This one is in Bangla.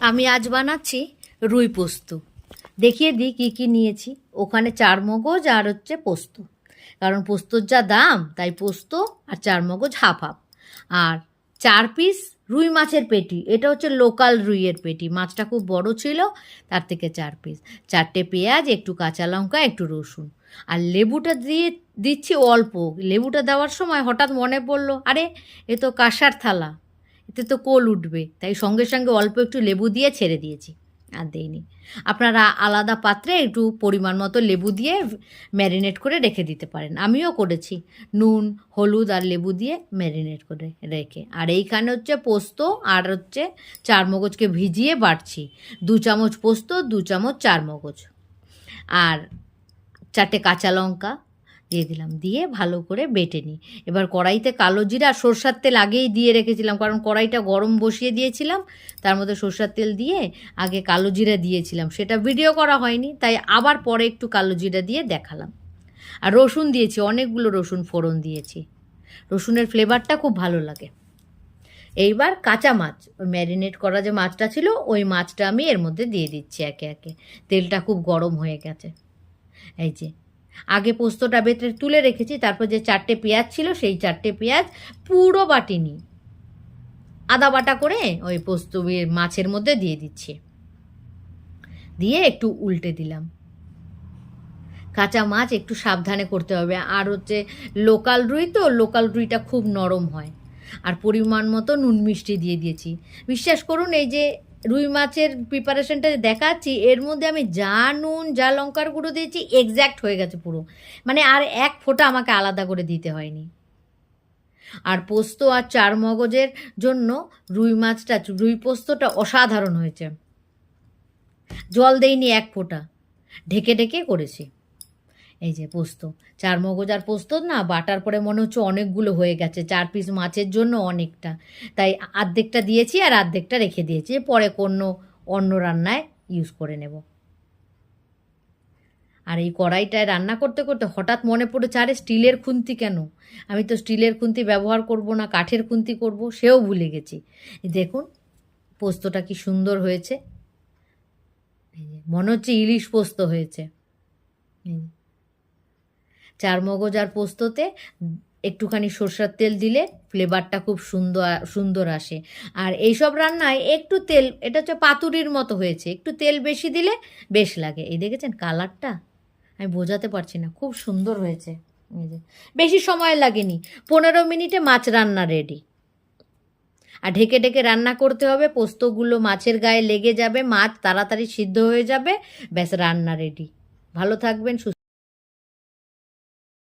আমি আজ বানাচ্ছি রুই পোস্ত। দেখিয়ে দিই কী কী নিয়েছি। ওখানে চারমগজ আর হচ্ছে পোস্ত, কারণ পোস্তর যা দাম তাই পোস্ত আর চারমগজ হাফ হাফ। আর 4 পিস রুই মাছের পেটি, এটা হচ্ছে লোকাল রুইয়ের পেটি, মাছটা খুব বড় ছিল, তার থেকে 4 পিস। 4টে পেঁয়াজ, একটু কাঁচা লঙ্কা, একটু রসুন। আর লেবুটা দিচ্ছি অল্প। লেবুটা দেওয়ার সময় হঠাৎ মনে পড়লো, আরে এ তো কাঁসার থালা, এতে তো কোল উঠবে, তাই সঙ্গে সঙ্গে অল্প একটু লেবু দিয়ে ছেড়ে দিয়েছি, আর দেইনি। আপনারা আলাদা পাত্রে একটু পরিমাণ মতো লেবু দিয়ে ম্যারিনেট করে রেখে দিতে পারেন, আমিও করেছি। নুন, হলুদ আর লেবু দিয়ে ম্যারিনেট করে রেখে। আর এইখানে হচ্ছে পোস্ত আর হচ্ছে চারমগজকে ভিজিয়ে বাটছি। 2 চামচ পোস্ত, 2 চামচ চারমগজ, আর 4টে কাঁচা লঙ্কা দিয়ে দিলাম, দিয়ে ভালো করে বেটে নিই। এবার কড়াইতে কালো জিরা আর সরষার তেল আগেই দিয়ে রেখেছিলাম, কারণ কড়াইটা গরম বসিয়ে দিয়েছিলাম, তার মধ্যে সরষার তেল দিয়ে আগে কালো জিরা দিয়েছিলাম, সেটা ভিডিও করা হয়নি, তাই আবার পরে একটু কালো জিরা দিয়ে দেখালাম। আর রসুন দিয়েছি, অনেকগুলো রসুন ফোড়ন দিয়েছি, রসুনের ফ্লেভারটা খুব ভালো লাগে। এইবার কাঁচা মাছ, ওই ম্যারিনেট করা যে মাছটা ছিল, ওই মাছটা আমি এর মধ্যে দিয়ে দিচ্ছি একে একে। তেলটা খুব গরম হয়ে গেছে। এই যে আগে পোস্তটা বেটে তুলে রেখেছি, তারপর যে 4টে পেঁয়াজ ছিল, সেই 4টে পেঁয়াজ পুরো বাটিনি, আদা বাটা করে ওই পোস্ত মাছের মধ্যে দিয়ে দিচ্ছি, দিয়ে একটু উল্টে দিলাম। কাঁচা মাছ একটু সাবধানে করতে হবে, আর হচ্ছে লোকাল রুই তো, লোকাল রুইটা খুব নরম হয়। আর পরিমাণ মতো নুন মিষ্টি দিয়ে দিয়েছি। বিশ্বাস করুন, এই যে রুই মাছের প্রিপারেশনটা দেখাচ্ছি, এর মধ্যে আমি যা নুন যা লঙ্কার গুঁড়ো দিয়েছি এক্স্যাক্ট হয়ে গেছে পুরো, মানে আর এক ফোঁটা আমাকে আলাদা করে দিতে হয়নি। আর পোস্ত আর চারমগজের জন্য রুই পোস্তটা অসাধারণ হয়েছে। জল দেইনি এক ফোঁটা, ঢেকে ঢেকে করেছি। এই যে পোস্ত, চারমগজ আর পোস্ত না বাটার পরে মনে হচ্ছে অনেকগুলো হয়ে গেছে, 4 পিস মাছের জন্য অনেকটা, তাই আর্ধেকটা দিয়েছি আর আর্ধেকটা রেখে দিয়েছি, পরে কোনো অন্য রান্নায় ইউজ করে নেব। আর এই কড়াইটায় রান্না করতে করতে হঠাৎ মনে পড়েছে, আরে স্টিলের খুন্তি কেন, আমি তো স্টিলের খুন্তি ব্যবহার করব না, কাঠের খুন্তি করব, সেও ভুলে গেছি। দেখুন পোস্তটা কি সুন্দর হয়েছে, মনে হচ্ছে ইলিশ পোস্ত হয়েছে। চারমগজ আর পোস্ততে একটুখানি সরষের তেল দিলে ফ্লেভারটা খুব সুন্দর আসে। আর এইসব রান্নায় একটু তেল, এটা হচ্ছে পাতুরির মতো হয়েছে, একটু তেল বেশি দিলে বেশ লাগে। এই দেখেছেন কালারটা, আমি বোঝাতে পারছি না, খুব সুন্দর হয়েছে। এই যে বেশি সময় লাগেনি, 15 মিনিটে মাছ রান্না রেডি। আর ঢেকে ঢেকে রান্না করতে হবে, পোস্তগুলো মাছের গায়ে লেগে যাবে, মাছ তাড়াতাড়ি সিদ্ধ হয়ে যাবে, ব্যাস রান্না রেডি। ভালো থাকবেন।